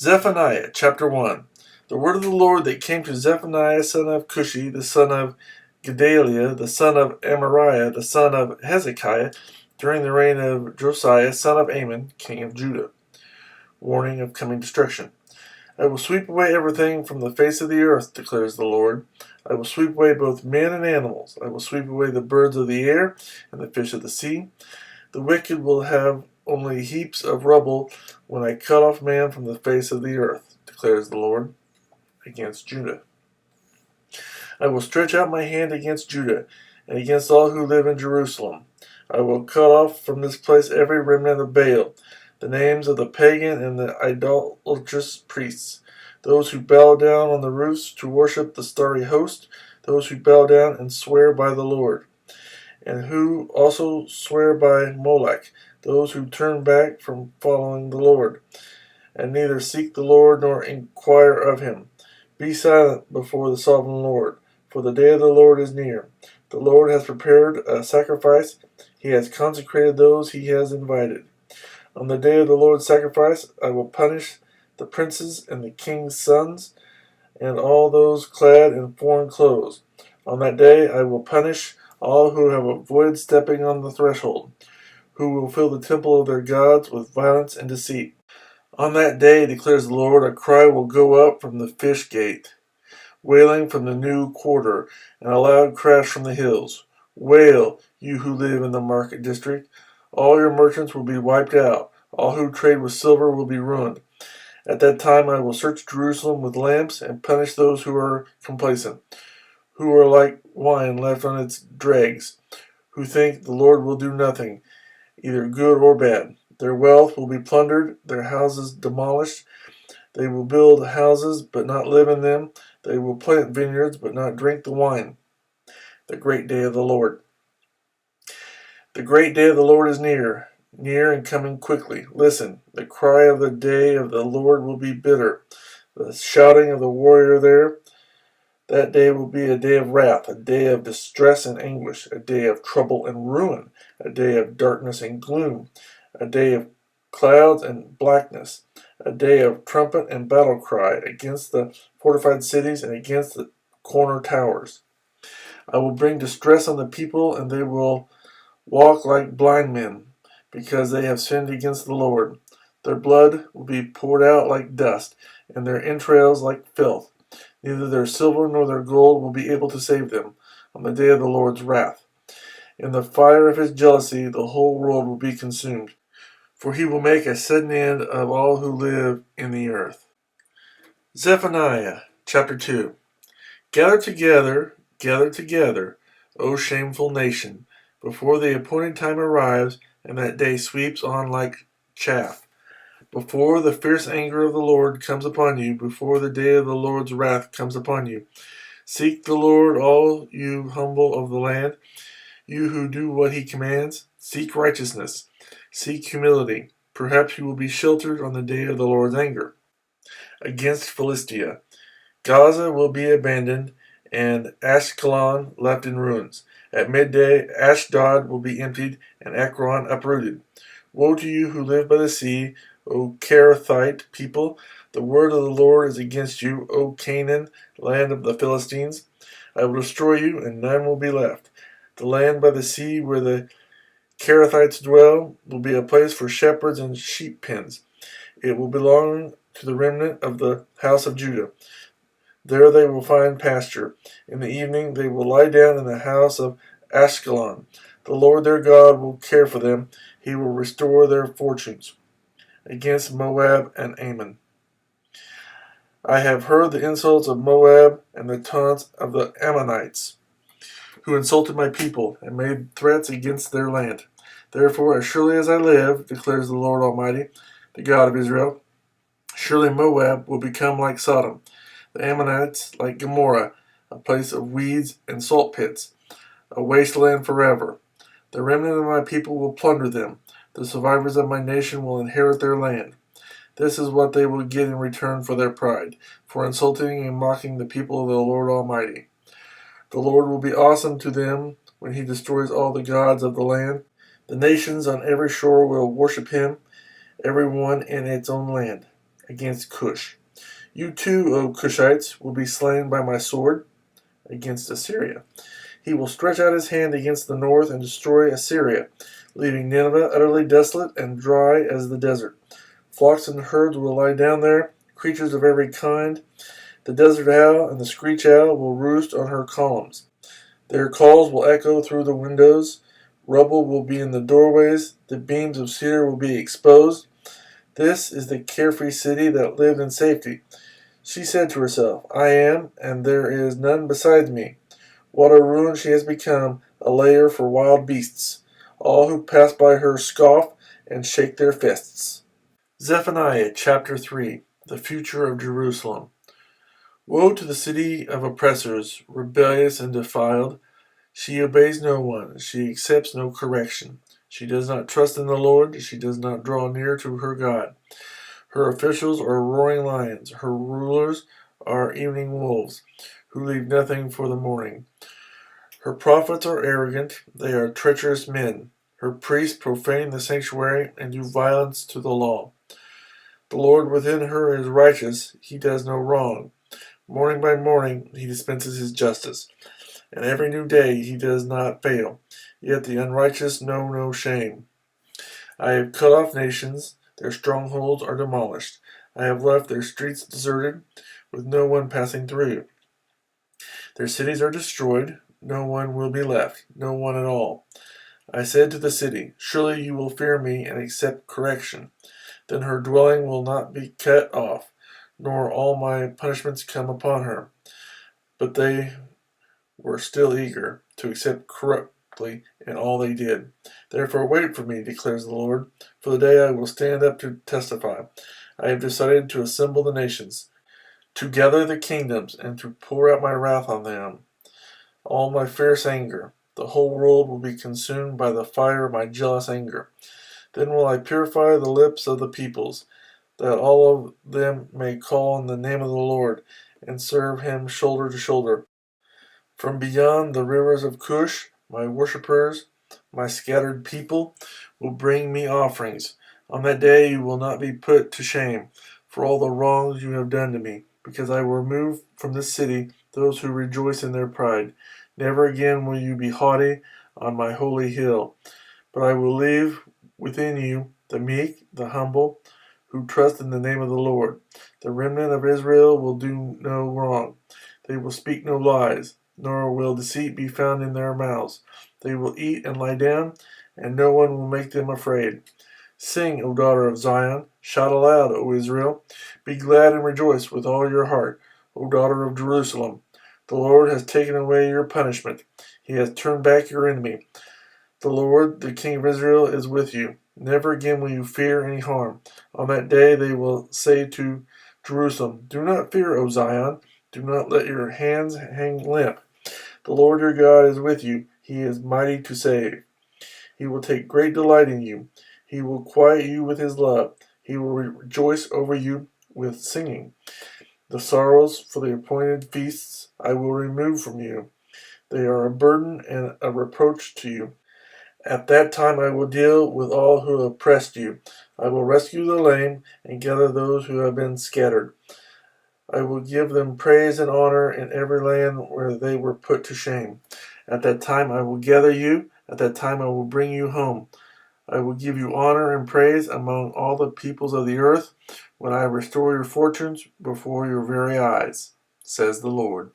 Zephaniah chapter 1. The word of the Lord that came to Zephaniah son of Cushi, the son of Gedaliah, the son of Amariah, the son of Hezekiah, during the reign of Josiah, son of Amon, king of Judah. Warning of coming destruction. I will sweep away everything from the face of the earth, declares the Lord. I will sweep away both men and animals. I will sweep away the birds of the air and the fish of the sea. The wicked will have only heaps of rubble when I cut off man from the face of the earth, declares the Lord, against Judah. I will stretch out my hand against Judah and against all who live in Jerusalem. I will cut off from this place every remnant of Baal, the names of the pagan and the idolatrous priests, those who bow down on the roofs to worship the starry host, those who bow down and swear by the Lord, and who also swear by Molech, those who turn back from following the Lord, and neither seek the Lord nor inquire of him. Be silent before the sovereign Lord, for the day of the Lord is near. The Lord has prepared a sacrifice. He has consecrated those he has invited. On the day of the Lord's sacrifice, I will punish the princes and the king's sons and all those clad in foreign clothes. On that day, I will punish all who have avoided stepping on the threshold, who will fill the temple of their gods with violence and deceit. On that day, declares the Lord, a cry will go up from the fish gate, wailing from the new quarter, and a loud crash from the hills. Wail, you who live in the market district. All your merchants will be wiped out. All who trade with silver will be ruined. At that time I will search Jerusalem with lamps and punish those who are complacent, who are like wine left on its dregs, who think the Lord will do nothing, either good or bad. Their wealth will be plundered, their houses demolished. They will build houses, but not live in them. They will plant vineyards, but not drink the wine. The great day of the Lord. The great day of the Lord is near, near and coming quickly. Listen, the cry of the day of the Lord will be bitter. The shouting of the warrior there. That day will be a day of wrath, a day of distress and anguish, a day of trouble and ruin, a day of darkness and gloom, a day of clouds and blackness, a day of trumpet and battle cry against the fortified cities and against the corner towers. I will bring distress on the people, and they will walk like blind men, because they have sinned against the Lord. Their blood will be poured out like dust, and their entrails like filth. Neither their silver nor their gold will be able to save them on the day of the Lord's wrath. In the fire of his jealousy, the whole world will be consumed, for he will make a sudden end of all who live in the earth. Zephaniah chapter 2. Gather together, O shameful nation, before the appointed time arrives, and that day sweeps on like chaff. Before the fierce anger of the Lord comes upon you, before the day of the Lord's wrath comes upon you. Seek the Lord, all you humble of the land, you who do what he commands. Seek righteousness, seek humility. Perhaps you will be sheltered on the day of the Lord's anger. Against Philistia, Gaza will be abandoned, and Ashkelon left in ruins. At midday, Ashdod will be emptied, and Ekron uprooted. Woe to you who live by the sea, O Kerethite people! The word of the Lord is against you, O Canaan, land of the Philistines. I will destroy you, and none will be left. The land by the sea where the Kerethites dwell will be a place for shepherds and sheep pens. It will belong to the remnant of the house of Judah. There they will find pasture. In the evening they will lie down in the house of Ashkelon. The Lord their God will care for them. He will restore their fortunes. Against Moab and Ammon. I have heard the insults of Moab and the taunts of the Ammonites, who insulted my people and made threats against their land. Therefore, as surely as I live, declares the Lord Almighty, the God of Israel, surely Moab will become like Sodom, the Ammonites like Gomorrah, a place of weeds and salt pits, a wasteland forever. The remnant of my people will plunder them. The survivors of my nation will inherit their land. This is what they will get in return for their pride, for insulting and mocking the people of the Lord Almighty. The Lord will be awesome to them when he destroys all the gods of the land. The nations on every shore will worship him, every one in its own land. against Cush. You too, O Cushites, will be slain by my sword against Assyria. He will stretch out his hand against the north and destroy Assyria, leaving Nineveh utterly desolate and dry as the desert. Flocks and herds will lie down there, creatures of every kind. The desert owl and the screech owl will roost on her columns. Their calls will echo through the windows. Rubble will be in the doorways. The beams of cedar will be exposed. This is the carefree city that lived in safety. She said to herself, I am, and there is none besides me. What a ruin she has become, a lair for wild beasts. All who pass by her scoff and shake their fists. Zephaniah chapter 3. The future of Jerusalem. Woe to the city of oppressors, rebellious and defiled. She obeys no one. She accepts no correction. She does not trust in the Lord. She does not draw near to her God. Her officials are roaring lions. Her rulers are evening wolves, who leave nothing for the morning. Her prophets are arrogant. They are treacherous men. Her priests profane the sanctuary and do violence to the law. The Lord within her is righteous. He does no wrong. Morning by morning he dispenses his justice, and every new day he does not fail. Yet the unrighteous know no shame. I have cut off nations. Their strongholds are demolished. I have left their streets deserted, with no one passing through. Their cities are destroyed. No one will be left, no one at all. I said to the city, surely you will fear me and accept correction. Then her dwelling will not be cut off, nor all my punishments come upon her. But they were still eager to accept corruptly in all they did. Therefore wait for me, declares the Lord, for the day I will stand up to testify. I have decided to assemble the nations, to gather the kingdoms, and to pour out my wrath on them, all my fierce anger. The whole world will be consumed by the fire of my jealous anger. Then will I purify the lips of the peoples, that all of them may call on the name of the Lord, and serve him shoulder to shoulder. From beyond the rivers of Cush, my worshippers, my scattered people, will bring me offerings. On that day you will not be put to shame for all the wrongs you have done to me, because I will remove from this city those who rejoice in their pride. Never again will you be haughty on my holy hill, but I will leave within you the meek, the humble, who trust in the name of the Lord. The remnant of Israel will do no wrong. They will speak no lies, nor will deceit be found in their mouths. They will eat and lie down, and no one will make them afraid. Sing, O daughter of Zion. Shout aloud, O Israel. Be glad and rejoice with all your heart, O daughter of Jerusalem. The Lord has taken away your punishment. He has turned back your enemy. The Lord, the King of Israel, is with you. Never again will you fear any harm. On that day they will say to Jerusalem, do not fear, O Zion. Do not let your hands hang limp. The Lord your God is with you. He is mighty to save. He will take great delight in you. He will quiet you with his love. He will rejoice over you with singing. The sorrows for the appointed feasts I will remove from you. They are a burden and a reproach to you. At that time I will deal with all who oppressed you. I will rescue the lame and gather those who have been scattered. I will give them praise and honor in every land where they were put to shame. At that time I will gather you. At that time I will bring you home. I will give you honor and praise among all the peoples of the earth when I restore your fortunes before your very eyes, says the Lord.